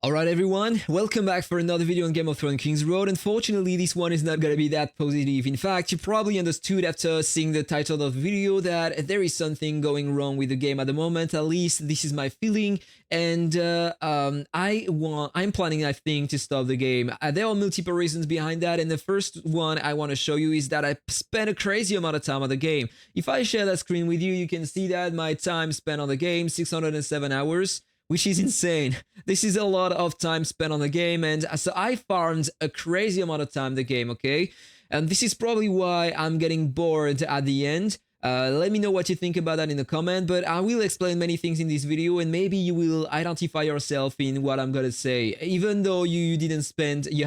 Alright everyone, welcome back for another video on Game of Thrones Kingsroad. Unfortunately, this one is not gonna be that positive. In fact, you probably understood after seeing the title of the video that there is something going wrong with the game at the moment. At least this is my feeling, and I'm planning, I think, to stop the game. There are multiple reasons behind that, and the first one I want to show you is that I spent a crazy amount of time on the game. If I share that screen with you, you can see that my time spent on the game, 607 hours. Which is insane. This is a lot of time spent on the game, and so I farmed a crazy amount of time the game, okay? And this is probably why I'm getting bored at the end. Let me know what you think about that in the comment, but I will explain many things in this video, and maybe you will identify yourself in what I'm gonna say, even though you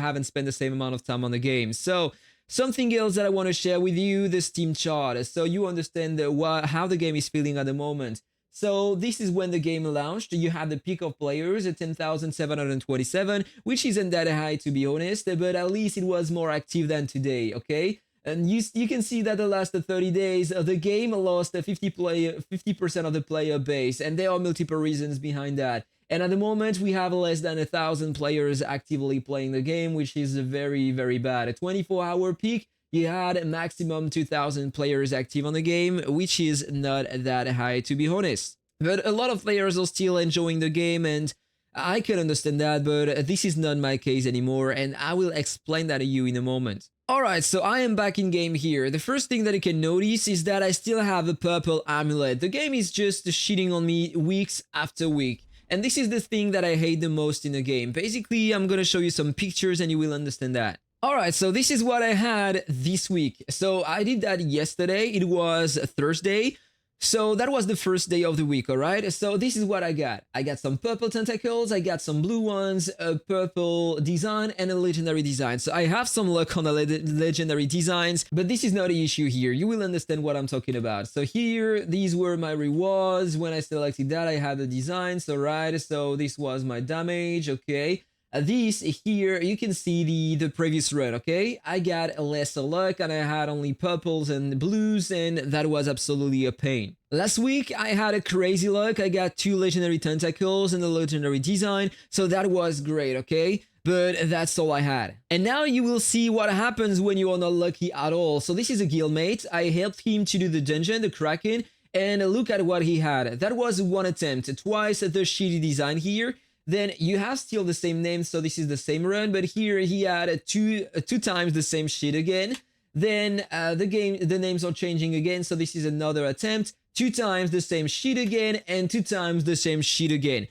haven't spent the same amount of time on the game. So, something else that I want to share with you, the Steam chart, so you understand how the game is feeling at the moment. So this is when the game launched. You had the peak of players at 10,727, which isn't that high to be honest, but at least it was more active than today, okay? And you can see that the last 30 days, the game lost 50% of the player base, and there are multiple reasons behind that. And at the moment, we have less than 1,000 players actively playing the game, which is very, very bad. A 24-hour peak, you had a maximum 2,000 players active on the game, which is not that high to be honest. But a lot of players are still enjoying the game, and I can understand that, but this is not my case anymore, and I will explain that to you in a moment. Alright, so I am back in game here. The first thing that you can notice is that I still have a purple amulet. The game is just shitting on me weeks after week. And this is the thing that I hate the most in the game. Basically, I'm gonna show you some pictures and you will understand that. Alright, so this is what I had this week. So I did that yesterday. It was Thursday. So that was the first day of the week, alright? So this is what I got. I got some purple tentacles, I got some blue ones, a purple design, and a legendary design. So I have some luck on the legendary designs, but this is not the issue here. You will understand what I'm talking about. So here, these were my rewards. When I selected that, I had the designs, alright? So this was my damage, okay? This here, you can see the previous run, okay? I got lesser luck and I had only purples and blues, and that was absolutely a pain. Last week, I had a crazy luck. I got 2 legendary tentacles and a legendary design, so that was great, okay? But that's all I had. And now you will see what happens when you are not lucky at all. So this is a guildmate. I helped him to do the dungeon, the Kraken, and look at what he had. That was one attempt, twice the shitty design here. Then you have still the same name, so this is the same run, but here he had two times the same shit again. Then the names are changing again, so this is another attempt. 2 times the same shit again, and 2 times the same shit again.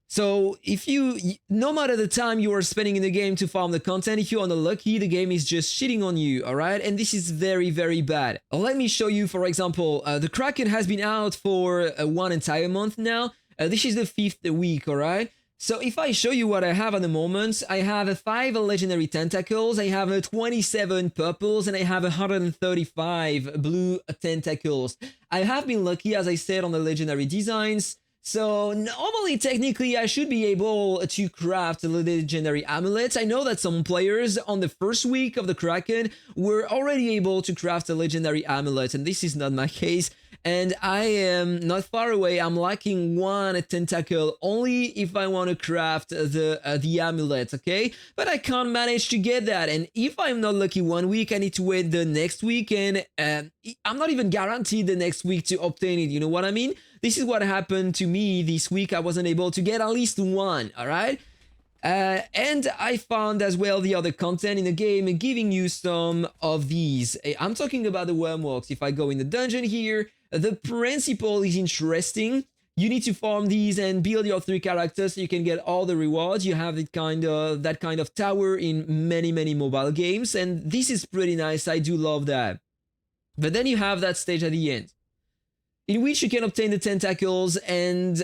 So no matter the time you are spending in the game to farm the content, if you're unlucky, the game is just shitting on you, alright? And this is very, very bad. Let me show you, for example, the Kraken has been out for 1 entire month now. This is the 5th week, alright? So if I show you what I have at the moment, I have 5 legendary tentacles, I have 27 purples, and I have 135 blue tentacles. I have been lucky, as I said, on the legendary designs. So normally, technically, I should be able to craft legendary amulets. I know that some players on the first week of the Kraken were already able to craft a legendary amulet, and this is not my case. And I am not far away. I'm lacking 1 tentacle only if I want to craft the amulet, okay? But I can't manage to get that. And if I'm not lucky 1 week, I need to wait the next week, and I'm not even guaranteed the next week to obtain it. You know what I mean? This is what happened to me this week. I wasn't able to get at least 1, all right? And I found as well the other content in the game giving you some of these. I'm talking about the wormworks. If I go in the dungeon here, the principle is interesting. You need to farm these and build your 3 characters so you can get all the rewards. You have that kind of tower in many, many mobile games, and this is pretty nice. I do love that. But then you have that stage at the end, in which you can obtain the tentacles, and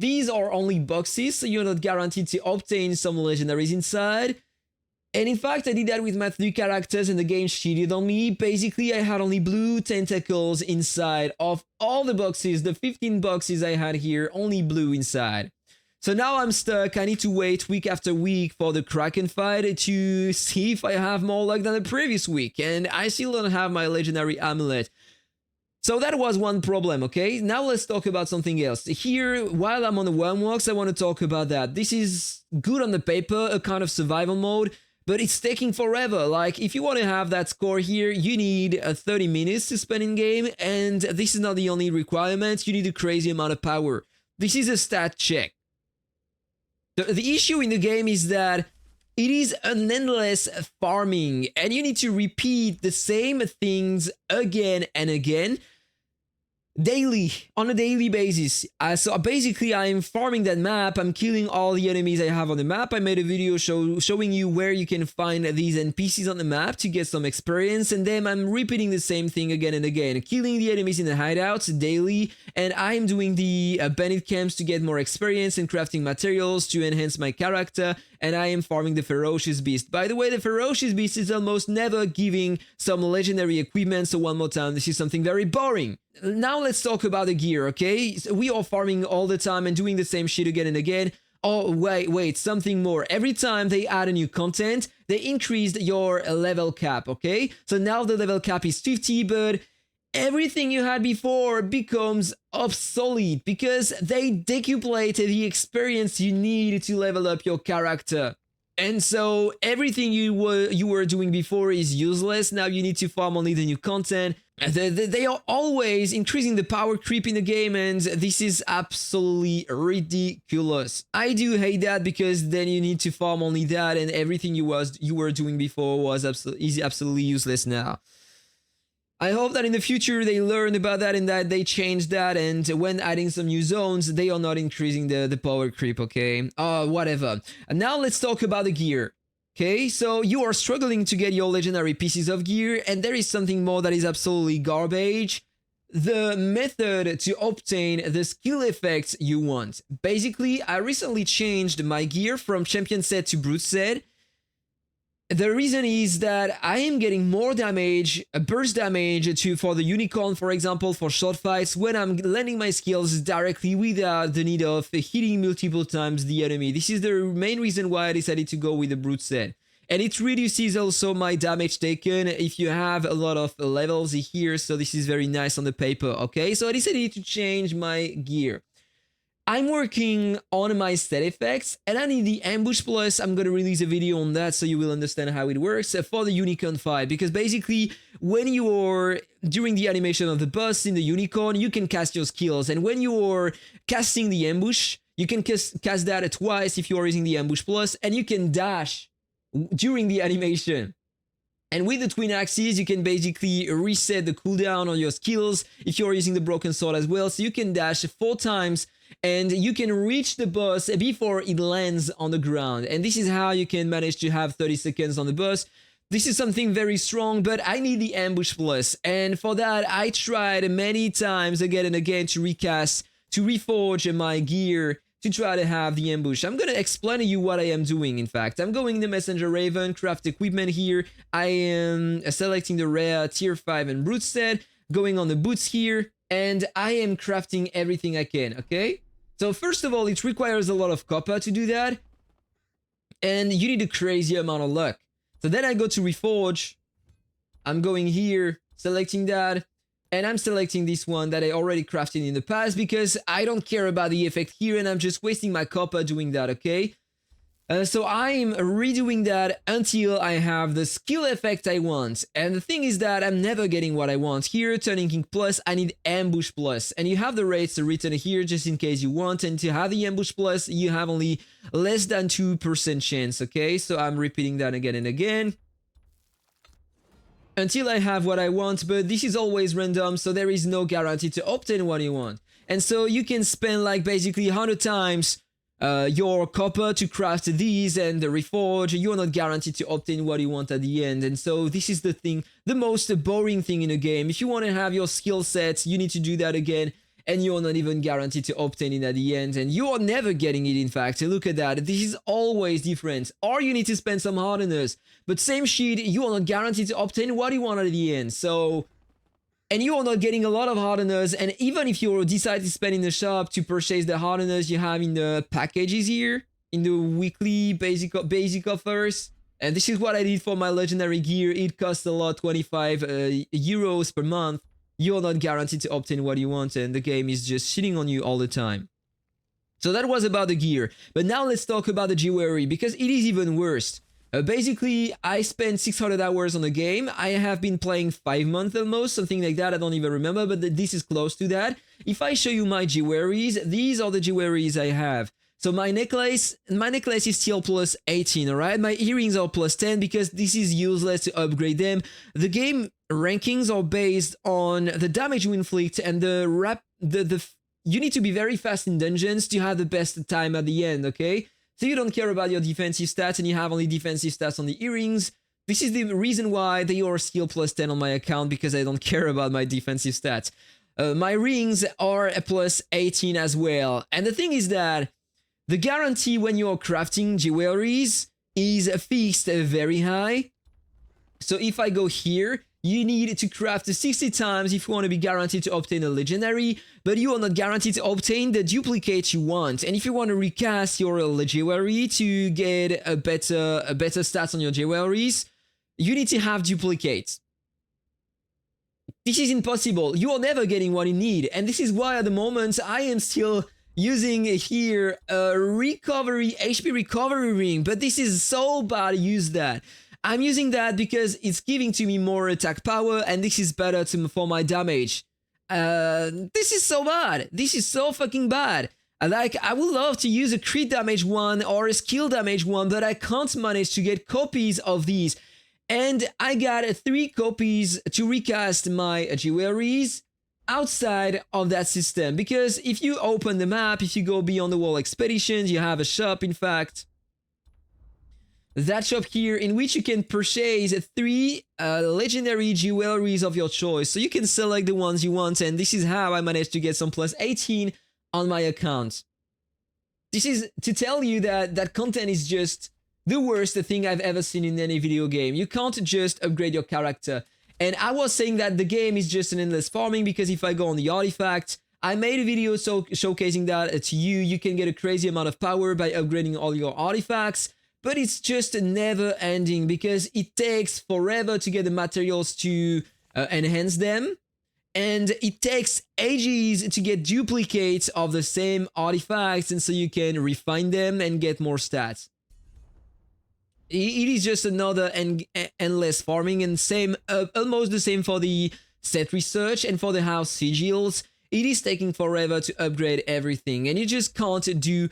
these are only boxes, so you're not guaranteed to obtain some legendaries inside. And in fact, I did that with my 3 characters and the game cheated on me. Basically, I had only blue tentacles inside of all the boxes. The 15 boxes I had here, only blue inside. So now I'm stuck. I need to wait week after week for the Kraken fight to see if I have more luck than the previous week. And I still don't have my legendary amulet. So that was one problem, okay? Now let's talk about something else. Here, while I'm on the Wormworks, I want to talk about that. This is good on the paper, a kind of survival mode, but it's taking forever. Like, if you want to have that score here, you need 30 minutes to spend in game, and this is not the only requirement. You need a crazy amount of power. This is a stat check. The issue in the game is that it is an endless farming, and you need to repeat the same things again and again, daily, on a daily basis. So basically, I'm farming that map, I'm killing all the enemies I have on the map. I made a video showing you where you can find these NPCs on the map to get some experience, and then I'm repeating the same thing again and again, killing the enemies in the hideouts daily, and I'm doing the bandit camps to get more experience and crafting materials to enhance my character, and I am farming the Ferocious Beast. By the way, the Ferocious Beast is almost never giving some legendary equipment, so one more time, this is something very boring. Now let's talk about the gear, okay? So we are farming all the time and doing the same shit again and again. Oh, wait, something more. Every time they add a new content, they increased your level cap, okay? So now the level cap is 50, but everything you had before becomes obsolete because they decuplate the experience you need to level up your character. And so everything you were doing before is useless. Now you need to farm only the new content. They are always increasing the power creep in the game, and this is absolutely ridiculous. I do hate that because then you need to farm only that, and everything you were doing before is absolutely useless now. I hope that in the future they learn about that and that they change that, and when adding some new zones, they are not increasing the power creep, okay? Whatever. And now let's talk about the gear. Okay, so you are struggling to get your legendary pieces of gear, and there is something more that is absolutely garbage. The method to obtain the skill effects you want. Basically, I recently changed my gear from champion set to brute set. The reason is that I am getting more damage, burst damage for the unicorn, for example, for short fights, when I'm landing my skills directly without the need of hitting multiple times the enemy. This is the main reason why I decided to go with the brute set. And it reduces also my damage taken if you have a lot of levels here, so this is very nice on the paper, okay? So I decided to change my gear. I'm working on my stat effects, and I need the ambush plus. I'm gonna release a video on that so you will understand how it works for the unicorn fight, because basically when you are during the animation of the boss in the unicorn, you can cast your skills, and when you are casting the ambush, you can cast that twice if you are using the ambush plus, and you can dash during the animation. And with the twin axes, you can basically reset the cooldown on your skills if you're using the broken sword as well, so you can dash 4 times and you can reach the boss before it lands on the ground. And this is how you can manage to have 30 seconds on the boss. This is something very strong, but I need the ambush plus. And for that, I tried many times again and again to recast, to reforge my gear, to try to have the ambush. I'm gonna explain to you what I am doing, in fact. I'm going to Messenger Raven, craft equipment here. I am selecting the rare tier 5 and brute set, going on the boots here, and I am crafting everything I can, okay? So first of all, it requires a lot of copper to do that, and you need a crazy amount of luck. So then I go to Reforge, I'm going here, selecting that, and I'm selecting this one that I already crafted in the past because I don't care about the effect here and I'm just wasting my copper doing that, okay? So I'm redoing that until I have the skill effect I want. And the thing is that I'm never getting what I want. Here, Turning King Plus, I need Ambush Plus. And you have the rates written here just in case you want. And to have the Ambush Plus, you have only less than 2% chance, okay? So I'm repeating that again and again until I have what I want, but this is always random, so there is no guarantee to obtain what you want. And so you can spend like basically 100 times your copper to craft these and the reforge. You are not guaranteed to obtain what you want at the end. And so this is the thing, the most boring thing in a game. If you want to have your skill sets, you need to do that again, and you are not even guaranteed to obtain it at the end, and you are never getting it, in fact. Look at that, this is always different. Or you need to spend some hardeners, but same shit, you are not guaranteed to obtain what you want at the end. So, and you are not getting a lot of hardeners, and even if you decide to spend in the shop to purchase the hardeners you have in the packages here, in the weekly basic offers, and this is what I did for my legendary gear. It costs a lot, 25 euros per month. you're not guaranteed to obtain what you want, and the game is just shitting on you all the time. So that was about the gear, but now let's talk about the jewelry, because it is even worse. Basically, I spent 600 hours on the game. I have been playing 5 months almost, something like that. I don't even remember, but this is close to that. If I show you my jewelries, these are the jewelries I have. So my necklace is still plus 18, alright? My earrings are plus 10 because this is useless to upgrade them. The game rankings are based on the damage you inflict and you need to be very fast in dungeons to have the best time at the end, okay? So you don't care about your defensive stats and you have only defensive stats on the earrings. This is the reason why they are still plus 10 on my account, because I don't care about my defensive stats. My rings are a plus 18 as well. And the thing is that the guarantee when you're crafting jewelries is fixed very high. So if I go here, you need to craft 60 times if you want to be guaranteed to obtain a legendary, but you are not guaranteed to obtain the duplicate you want. And if you want to recast your jewelry to get a better stats on your jewelries, you need to have duplicates. This is impossible. You are never getting what you need, and this is why at the moment I am still using here a HP recovery ring, but this is so bad to use that. I'm using that because it's giving to me more attack power, and this is better for my damage. This is so bad. This is so fucking bad. I would love to use a crit damage one or a skill damage one, but I can't manage to get copies of these. And I got 3 copies to recast my jewelries outside of that system. Because if you open the map, if you go beyond the wall expeditions, you have a shop, in fact. That shop here in which you can purchase 3 legendary jewelries of your choice. So you can select the ones you want, and this is how I managed to get some plus 18 on my account. This is to tell you that that content is just the worst thing I've ever seen in any video game. You can't just upgrade your character. And I was saying that the game is just an endless farming, because if I go on the artifact, I made a video showcasing that to you. You can get a crazy amount of power by upgrading all your artifacts. But it's just never ending because it takes forever to get the materials to enhance them. And it takes ages to get duplicates of the same artifacts, and so you can refine them and get more stats. It is just another endless farming, and almost the same for the set research and for the house sigils. It is taking forever to upgrade everything, and you just can't do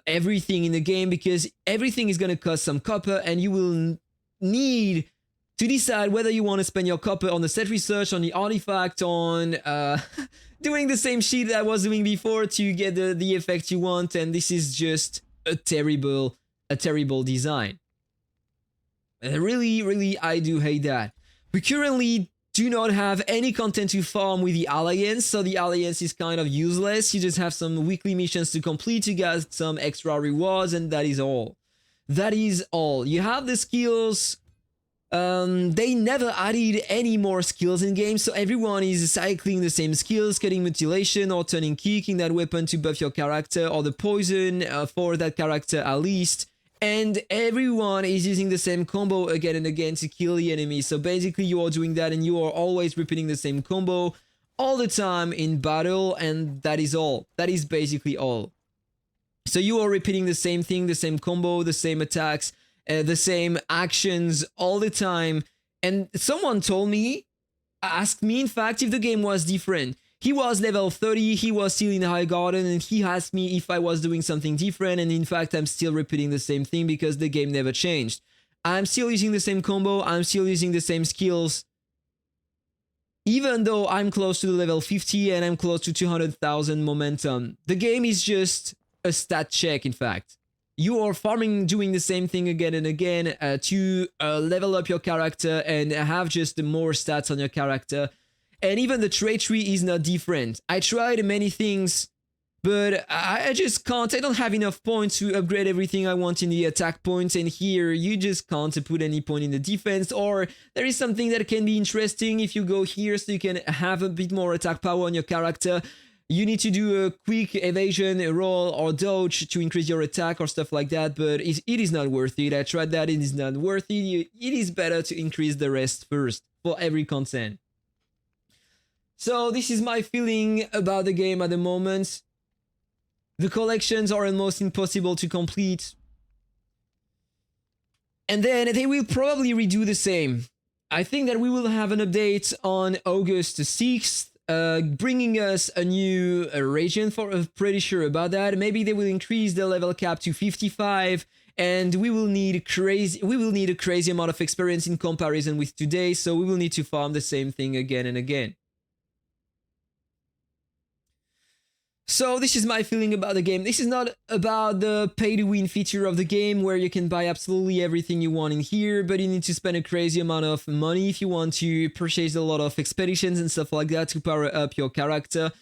everything in the game because everything is going to cost some copper, and you will need to decide whether you want to spend your copper on the set research, on the artifact, on doing the same shit that I was doing before to get the effect you want. And this is just a terrible design. Really, I do hate that. We currently do not have any content to farm with the Alliance, so the Alliance is kind of useless. You just have some weekly missions to complete to get some extra rewards, and that is all. That is all. You have the skills. They never added any more skills in game, so everyone is cycling the same skills, cutting mutilation or turning kicking that weapon to buff your character, or the poison for that character at least. And everyone is using the same combo again and again to kill the enemy. So basically you are doing that, and you are always repeating the same combo all the time in battle, and that is all. That is basically all. So you are repeating the same thing, the same combo, the same attacks, the same actions all the time. And someone asked me in fact if the game was different. He was level 30, he was still in High Garden, and he asked me if I was doing something different, and in fact I'm still repeating the same thing because the game never changed. I'm still using the same combo, I'm still using the same skills. Even though I'm close to the level 50 and I'm close to 200,000 momentum, the game is just a stat check in fact. You are farming, doing the same thing again and again to level up your character and have just more stats on your character. And even the trait tree is not different. I tried many things, but I just can't. I don't have enough points to upgrade everything I want in the attack points. And here, you just can't put any point in the defense. Or there is something that can be interesting if you go here so you can have a bit more attack power on your character. You need to do a quick evasion, a roll, or dodge to increase your attack or stuff like that. But it is not worth it. I tried that. It is not worth it. It is better to increase the rest first for every content. So this is my feeling about the game at the moment. The collections are almost impossible to complete. And then they will probably redo the same. I think that we will have an update on August 6th, bringing us a new region. Pretty sure about that. Maybe they will increase the level cap to 55, and we will need a crazy amount of experience in comparison with today. So we will need to farm the same thing again and again. So this is my feeling about the game. This is not about the pay-to-win feature of the game where you can buy absolutely everything you want in here, but you need to spend a crazy amount of money if you want to purchase a lot of expeditions and stuff like that to power up your character.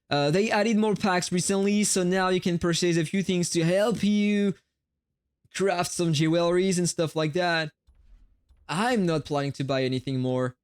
They added more packs recently, so now you can purchase a few things to help you craft some jewelries and stuff like that. I'm not planning to buy anything more.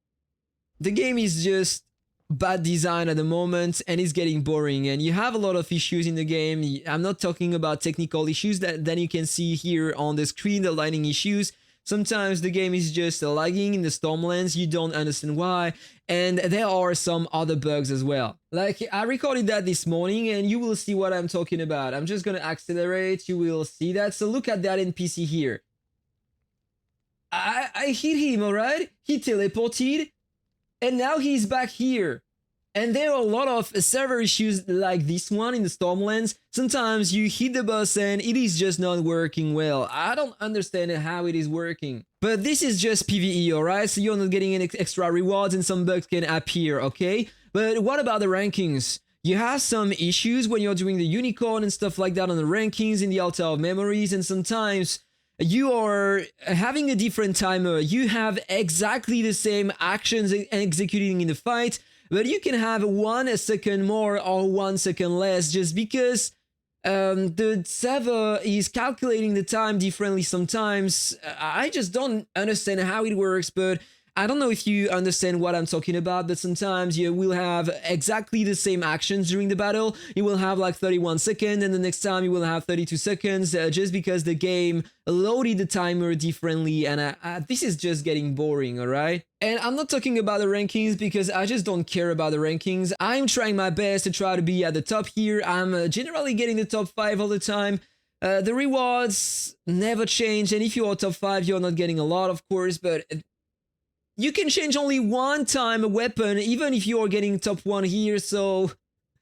The game is just bad design at the moment, and it's getting boring, and you have a lot of issues in the game. I'm not talking about technical issues that then you can see here on the screen, the lighting issues. Sometimes the game is just lagging in the Stormlands, you don't understand why, and there are some other bugs as well. Like, I recorded that this morning, and you will see what I'm talking about. I'm just gonna accelerate, you will see that. So look at that NPC here. I hit him, alright? He teleported, and now he's back here. And there are a lot of server issues like this one in the Stormlands. Sometimes you hit the boss and it is just not working well. I don't understand how it is working. But this is just PvE, alright? So you're not getting any extra rewards and some bugs can appear, okay? But what about the rankings? You have some issues when you're doing the unicorn and stuff like that on the rankings in the Altar of Memories, and sometimes you are having a different timer. You have exactly the same actions executing in the fight, but you can have 1 second more or 1 second less just because the server is calculating the time differently sometimes. I just don't understand how it works, but I don't know if you understand what I'm talking about, but sometimes you will have exactly the same actions during the battle. You will have like 31 seconds, and the next time you will have 32 seconds, just because the game loaded the timer differently, and this is just getting boring, alright? And I'm not talking about the rankings because I just don't care about the rankings. I'm trying my best to try to be at the top here. I'm generally getting the top 5 all the time. The rewards never change, and if you are top 5, you're not getting a lot, of course, but you can change only one time a weapon, even if you are getting top 1 here, so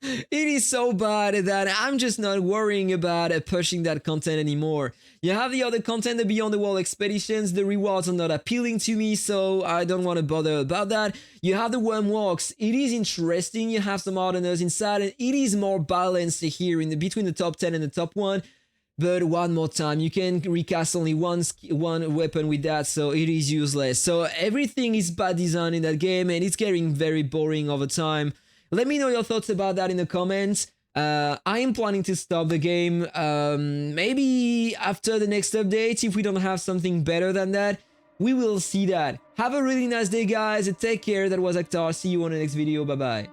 it is so bad that I'm just not worrying about pushing that content anymore. You have the other content, the Beyond the Wall expeditions. The rewards are not appealing to me, so I don't want to bother about that. You have the Worm Walks. It is interesting. You have some hardeners inside, and it is more balanced here in between the top 10 and the top 1. But one more time, you can recast only one weapon with that, so it is useless. So everything is bad design in that game, and it's getting very boring over time. Let me know your thoughts about that in the comments. I am planning to stop the game, maybe after the next update, if we don't have something better than that. We will see that. Have a really nice day, guys. Take care. That was Actar. See you on the next video. Bye-bye.